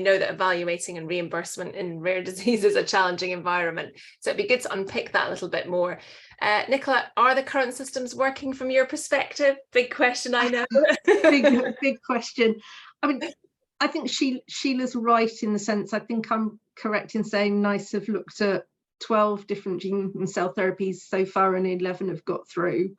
we know that evaluating and reimbursement in rare disease is a challenging environment. So it'd be good to unpick that a little bit more. Nicola, are the current systems working from your perspective? Big question, I know. big question. I mean, I think Sheila's right in the sense, I think I'm correct in saying NICE have looked at 12 different gene and cell therapies so far, and 11 have got through.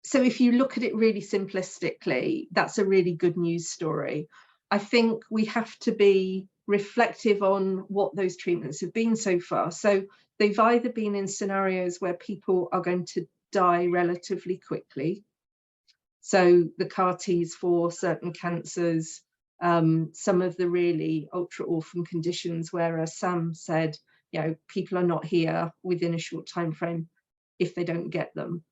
So if you look at it really simplistically, that's a really good news story. I think we have to be reflective on what those treatments have been so far. So they've either been in scenarios where people are going to die relatively quickly. So the CAR-Ts for certain cancers, some of the really ultra orphan conditions where, as Sam said, you know, people are not here within a short time frame if they don't get them.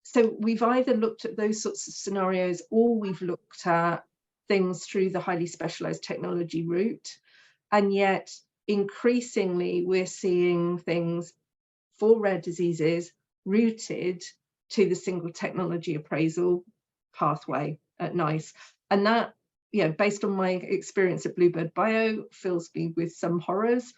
So we've either looked at those sorts of scenarios, or we've looked at things through the highly specialized technology route. And yet increasingly we're seeing things for rare diseases rooted to the single technology appraisal pathway at NICE. And that, you know, based on my experience at Bluebird Bio, fills me with some horrors,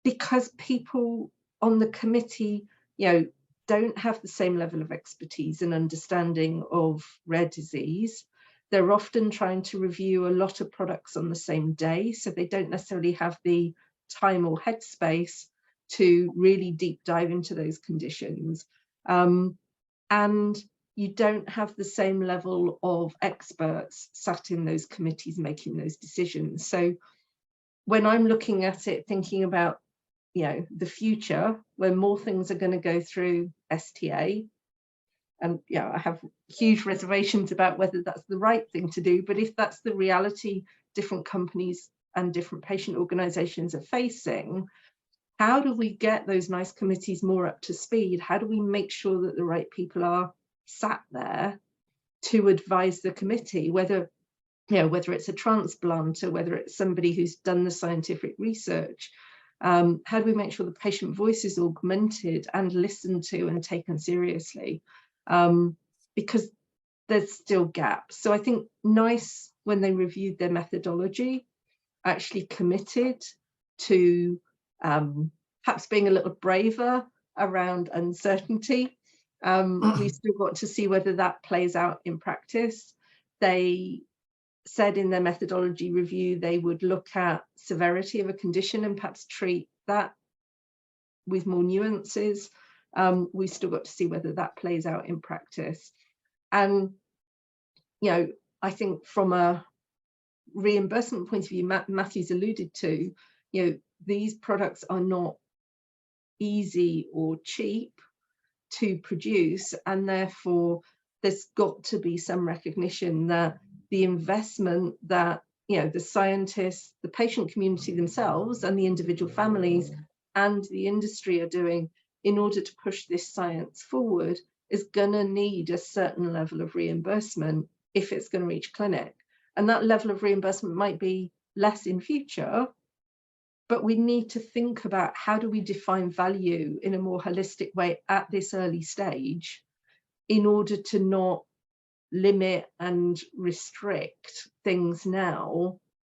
because people on the committee, you know, don't have the same level of expertise and understanding of rare disease. They're often trying to review a lot of products on the same day, so they don't necessarily have the time or headspace to really deep dive into those conditions. And you don't have the same level of experts sat in those committees making those decisions. So when I'm looking at it, thinking about, you know, the future, where more things are going to go through STA, and yeah, I have huge reservations about whether that's the right thing to do, but if that's the reality different companies and different patient organizations are facing, how do we get those NICE committees more up to speed? How do we make sure that the right people are sat there to advise the committee, whether, you know, whether it's a transplanter, whether it's somebody who's done the scientific research? How do we make sure the patient voice is augmented and listened to and taken seriously? Because there's still gaps. So I think NICE, when they reviewed their methodology, actually committed to perhaps being a little braver around uncertainty. We've still got to see whether that plays out in practice. They said in their methodology review they would look at severity of a condition and perhaps treat that with more nuances. We've still got to see whether that plays out in practice. And, you know, I think from a reimbursement point of view, Matthew's alluded to, you know, these products are not easy or cheap to produce, and therefore there's got to be some recognition that the investment that, you know, the scientists, the patient community themselves and the individual families and the industry are doing in order to push this science forward is going to need a certain level of reimbursement if it's going to reach clinic. And that level of reimbursement might be less in future, but we need to think about how do we define value in a more holistic way at this early stage in order to not limit and restrict things now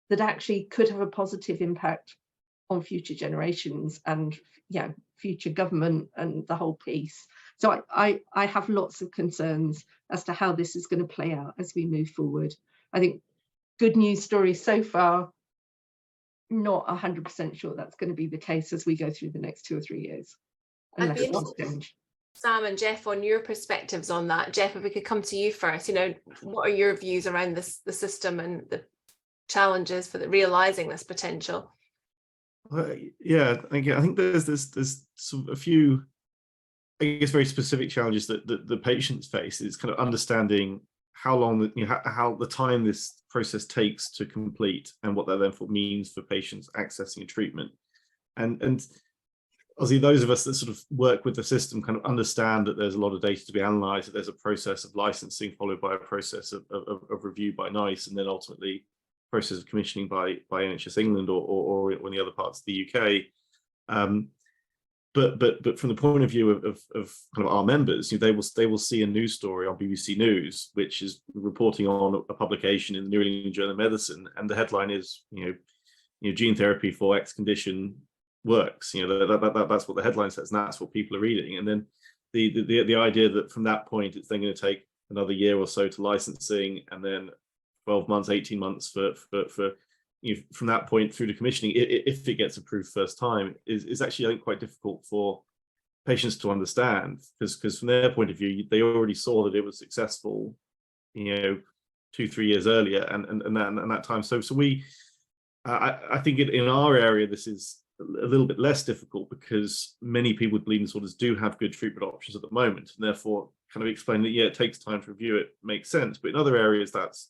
that actually could have a positive impact on future generations and, you know, future government and the whole piece. So I have lots of concerns as to how this is going to play out as we move forward. I think good news story so far, not 100% sure that's going to be the case as we go through the next 2 or 3 years, unless things change. Sam and Jeff, on your perspectives on that. Jeff, if we could come to you first, you know, what are your views around this, the system and the challenges for realizing this potential? Yeah, I think there's sort of a few, I guess, very specific challenges that the patients face. Is kind of understanding how long, you know, how the time this process takes to complete, and what that therefore means for patients accessing a treatment. And obviously those of us that sort of work with the system kind of understand that there's a lot of data to be analysed, that there's a process of licensing followed by a process of review by NICE, and then ultimately process of commissioning by NHS England or in the other parts of the UK. but from the point of view of kind of our members, they will see a news story on BBC News, which is reporting on a publication in the New England Journal of Medicine, and the headline is, gene therapy for X condition works. That's what the headline says, and that's what people are reading. And then the idea that from that point it's then going to take another year or so to licensing, and then 12 months, 18 months for from that point through to commissioning, if it gets approved first time, is actually, I think, quite difficult for patients to understand, because from their point of view, they already saw that it was successful, 2-3 years earlier, and that time. So we, I think in our area, this is a little bit less difficult, because many people with bleeding disorders do have good treatment options at the moment, and therefore kind of explain that, it takes time to review it, makes sense. But in other areas, that's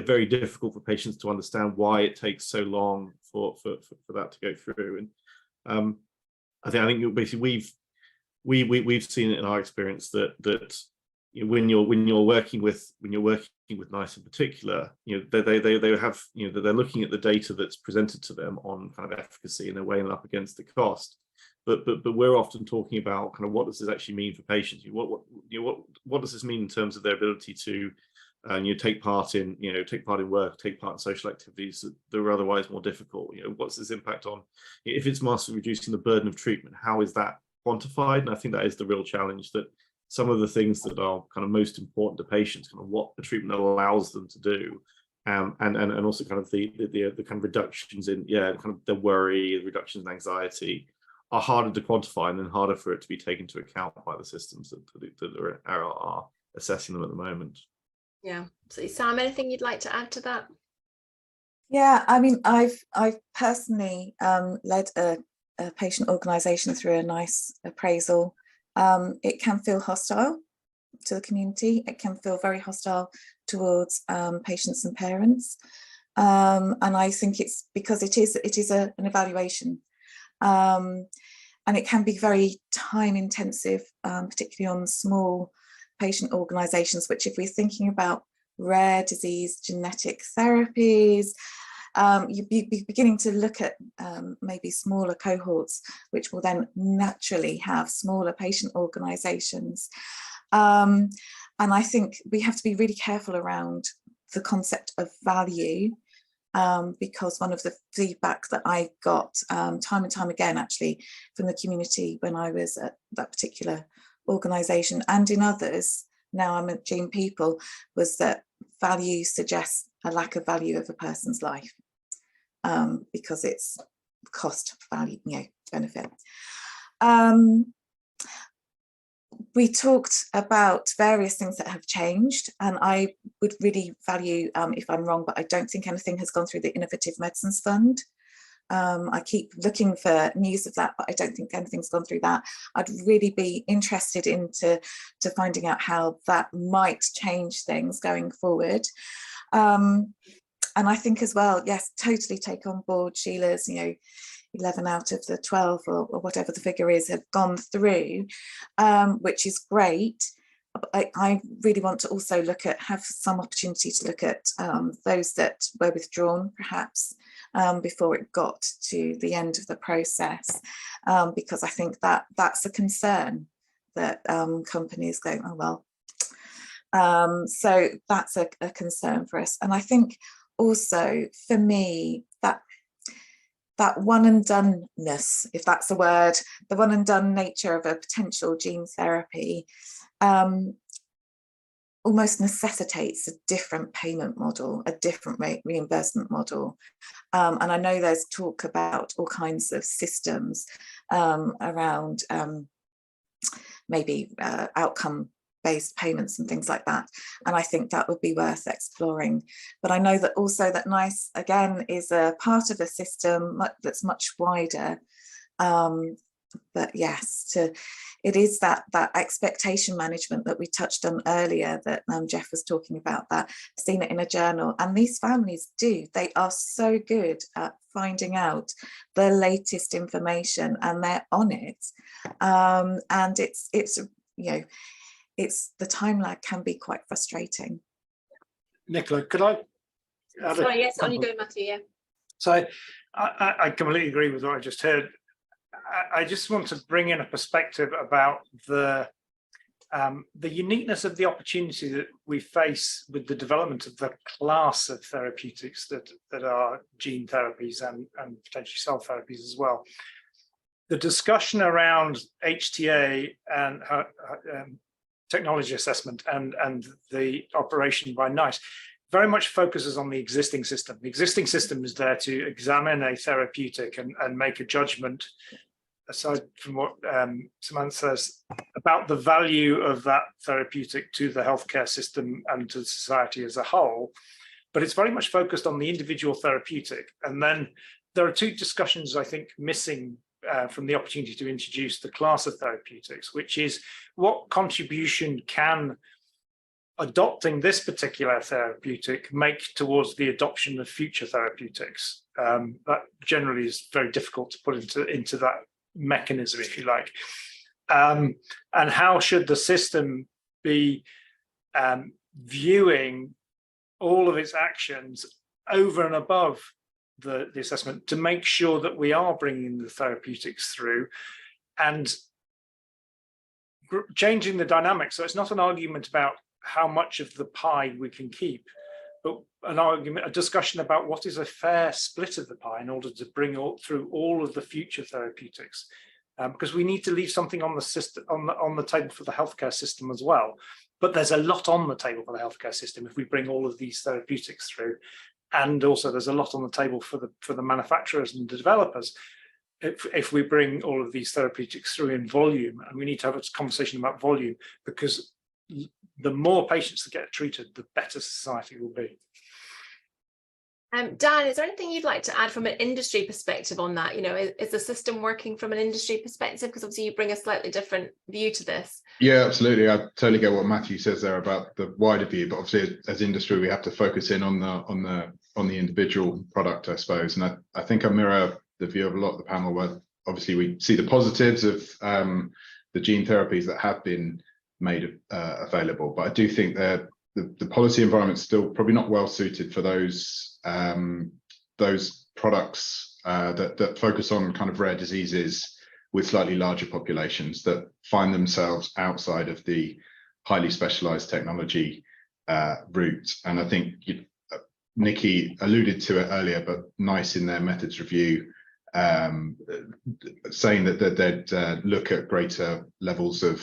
very difficult for patients to understand why it takes so long for that to go through. And I think basically we've seen it in our experience that when you're working with NICE in particular, they have, they're looking at the data that's presented to them on kind of efficacy, and they're weighing it up against the cost. But we're often talking about kind of, what does this actually mean for patients? What does this mean in terms of their ability to take part in work, take part in social activities that are otherwise more difficult? What's this impact on, if it's massively reducing the burden of treatment, how is that quantified? And I think that is the real challenge, that some of the things that are kind of most important to patients, kind of what the treatment allows them to do, and also kind of the kind of reductions in kind of the worry, reductions in anxiety, are harder to quantify, and then harder for it to be taken into account by the systems that are assessing them at the moment. Yeah. So Sam, anything you'd like to add to that? Yeah, I mean, I've personally led a patient organisation through a NICE appraisal. It can feel hostile to the community. It can feel very hostile towards patients and parents. And I think it's because it is an evaluation. And it can be very time intensive, particularly on small patient organisations, which, if we're thinking about rare disease genetic therapies, you'd be beginning to look at maybe smaller cohorts, which will then naturally have smaller patient organisations. And I think we have to be really careful around the concept of value, because one of the feedback that I got time and time again, actually, from the community when I was at that particular organisation, and in others, now I'm at Gene People, was that value suggests a lack of value of a person's life, because it's cost, value, benefit. We talked about various things that have changed, and I would really value, if I'm wrong, but I don't think anything has gone through the Innovative Medicines Fund. I keep looking for news of that, but I don't think anything's gone through that. I'd really be interested into finding out how that might change things going forward. And I think as well, yes, totally take on board Sheila's, 11 out of the 12 or whatever the figure is have gone through, which is great. I really want to also have some opportunity to look at those that were withdrawn, perhaps, before it got to the end of the process, because I think that's a concern, that companies go, oh well. So that's a concern for us. And I think also, for me, that one and doneness, if that's a word, the one and done nature of a potential gene therapy almost necessitates a different payment model, a different reimbursement model. And I know there's talk about all kinds of systems around maybe outcome-based payments and things like that. And I think that would be worth exploring. But I know that also that NICE, again, is a part of a system that's much wider. But yes, it is that expectation management that we touched on earlier, that Jeff was talking about, that seen it in a journal. And these families they are so good at finding out the latest information, and they're on it. And it's the time lag can be quite frustrating. Nicola, could I? Sorry, yes, on you go, Matthew. Yeah. So I completely agree with what I just heard. I just want to bring in a perspective about the uniqueness of the opportunity that we face with the development of the class of therapeutics that are gene therapies and potentially cell therapies as well. The discussion around HTA and technology assessment and the operation by NICE very much focuses on the existing system. The existing system is there to examine a therapeutic and make a judgment, aside from what Samantha says, about the value of that therapeutic to the healthcare system and to society as a whole. But it's very much focused on the individual therapeutic. And then there are two discussions, I think, missing from the opportunity to introduce the class of therapeutics, which is what contribution can adopting this particular therapeutic make towards the adoption of future therapeutics. That generally is very difficult to put into that mechanism, if you like. And how should the system be viewing all of its actions over and above the assessment to make sure that we are bringing the therapeutics through and changing the dynamics. So it's not an argument about how much of the pie we can keep, but a discussion about what is a fair split of the pie in order to bring through all of the future therapeutics, because we need to leave something on the system, on the table for the healthcare system as well. But there's a lot on the table for the healthcare system if we bring all of these therapeutics through, and also there's a lot on the table for the manufacturers and the developers if we bring all of these therapeutics through in volume. And we need to have a conversation about volume, because the more patients that get treated, the better society will be. Dan, is there anything you'd like to add from an industry perspective on that? You know, is the system working from an industry perspective? Because obviously you bring a slightly different view to this. Yeah, absolutely. I totally get what Matthew says there about the wider view, but obviously as industry, we have to focus in on the individual product, I suppose. And I think I mirror the view of a lot of the panel, where obviously we see the positives of the gene therapies that have been made available, but I do think that the policy environment is still probably not well suited for those products that focus on kind of rare diseases with slightly larger populations that find themselves outside of the highly specialized technology route. And I think Nikki alluded to it earlier, but NICE in their methods review saying that they'd look at greater levels of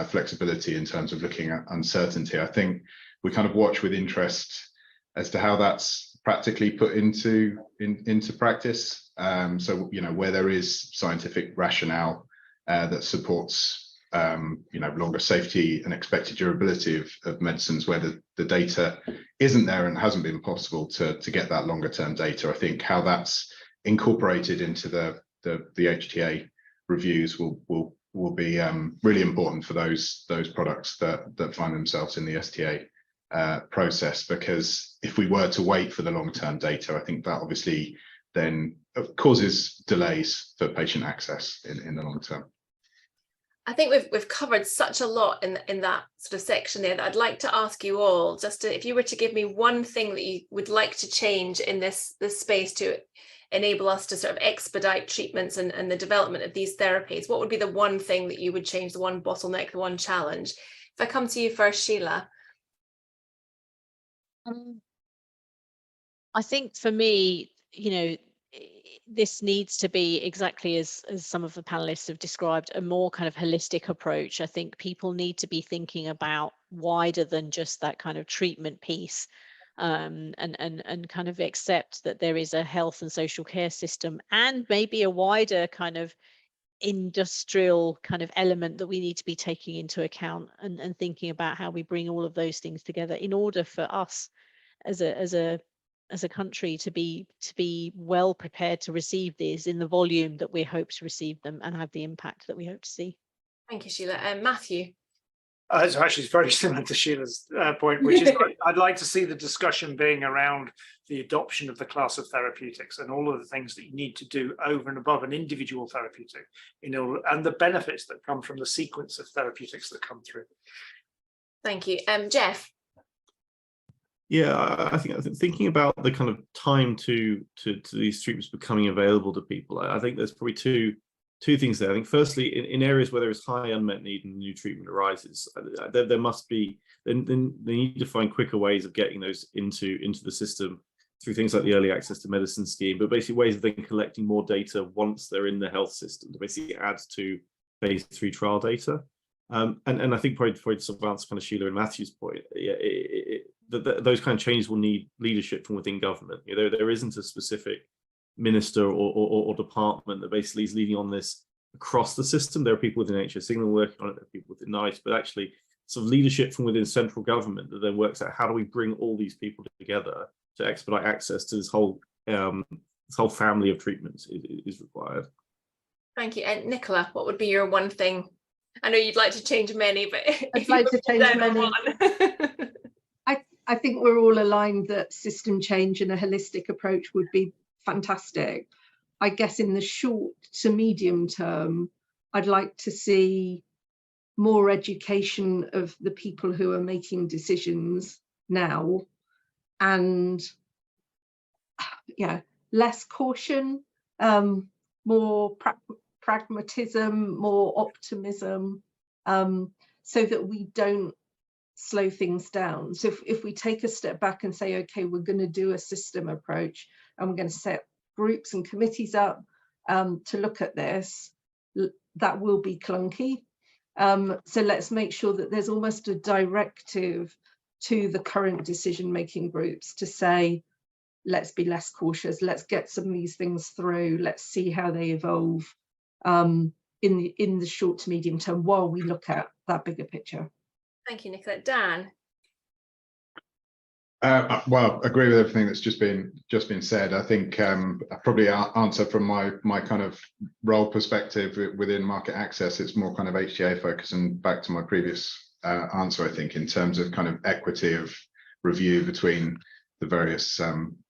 flexibility in terms of looking at uncertainty. I think we kind of watch with interest as to how that's practically put into practice. So, you know, where there is scientific rationale that supports, you know, longer safety and expected durability of medicines, where the data isn't there and hasn't been possible to get that longer term data. I think how that's incorporated into the HTA reviews will be really important for those products that find themselves in the STA process, because if we were to wait for the long-term data, I think that obviously then causes delays for patient access in the long term. I think we've covered such a lot in that sort of section there that I'd like to ask you all, just to, if you were to give me one thing that you would like to change in this space to enable us to sort of expedite treatments and the development of these therapies, what would be the one thing that you would change, the one bottleneck, the one challenge? If I come to you first, Sheila. I think for me, you know, this needs to be exactly as some of the panelists have described, a more kind of holistic approach. I think people need to be thinking about wider than just that kind of treatment piece, and kind of accept that there is a health and social care system, and maybe a wider kind of industrial kind of element that we need to be taking into account, and thinking about how we bring all of those things together in order for us as a country to be well prepared to receive these in the volume that we hope to receive them and have the impact that we hope to see. Thank you, Sheila. Matthew. It's actually very similar to Sheila's point, which is I'd like to see the discussion being around the adoption of the class of therapeutics and all of the things that you need to do over and above an individual therapeutic, you know, and the benefits that come from the sequence of therapeutics that come through. Thank you. Jeff. Yeah, I think thinking about the kind of time to these treatments becoming available to people, I think there's probably two two things there. I think firstly, in areas where there is high unmet need and new treatment arises, there must be, then they need to find quicker ways of getting those into the system through things like the early access to medicine scheme, but basically ways of then collecting more data once they're in the health system to basically add to phase 3 trial data. And I think probably to sort of answer kind of Sheila and Matthew's point, yeah, those kind of changes will need leadership from within government. You know, there isn't a specific minister or department that basically is leading on this across the system. There are people within NHS England working on it, there are people within NICE, but actually sort of leadership from within central government that then works out how do we bring all these people together to expedite access to this whole family of treatments is required. Thank you. And Nicola, what would be your one thing? I know you'd like to change many, but I'd like to change many. I think we're all aligned that system change and a holistic approach would be fantastic. I guess in the short to medium term, I'd like to see more education of the people who are making decisions now, and yeah, less caution, more pragmatism, more optimism, so that we don't slow things down. So if we take a step back and say, okay, we're going to do a system approach and we're going to set groups and committees up to look at this, that will be clunky. So let's make sure that there's almost a directive to the current decision-making groups to say, let's be less cautious, let's get some of these things through, let's see how they evolve in the short to medium term while we look at that bigger picture. Thank you, Nicola. Dan? Well, agree with everything that's just been said. I think I probably answer from my kind of role perspective within market access. It's more kind of HTA focus, and back to my previous answer, I think in terms of kind of equity of review between the various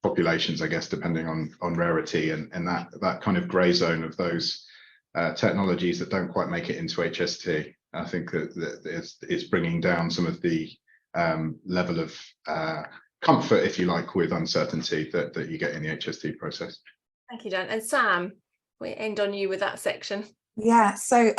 populations, I guess, depending on rarity and that kind of grey zone of those technologies that don't quite make it into HST. I think that it's bringing down some of the level of comfort, if you like, with uncertainty that you get in the HST process. Thank you, Dan. And Sam, we end on you with that section. Yeah, so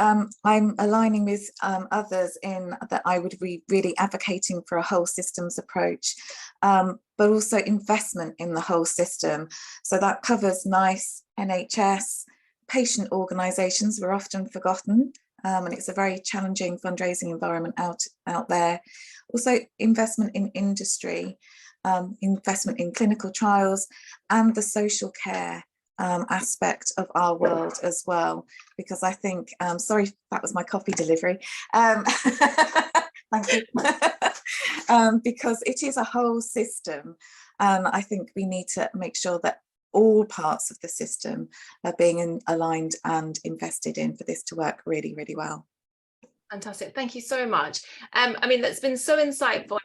I'm aligning with others in that I would be really advocating for a whole systems approach, but also investment in the whole system. So that covers NICE, NHS, patient organisations were often forgotten, and it's a very challenging fundraising environment out there. Also investment in industry, investment in clinical trials, and the social care aspect of our world as well, because I think, sorry, that was my coffee delivery. Thank you. Because it is a whole system, and I think we need to make sure that all parts of the system are being aligned and invested in for this to work really, really well. Fantastic. Thank you so much. I mean, that's been so insightful.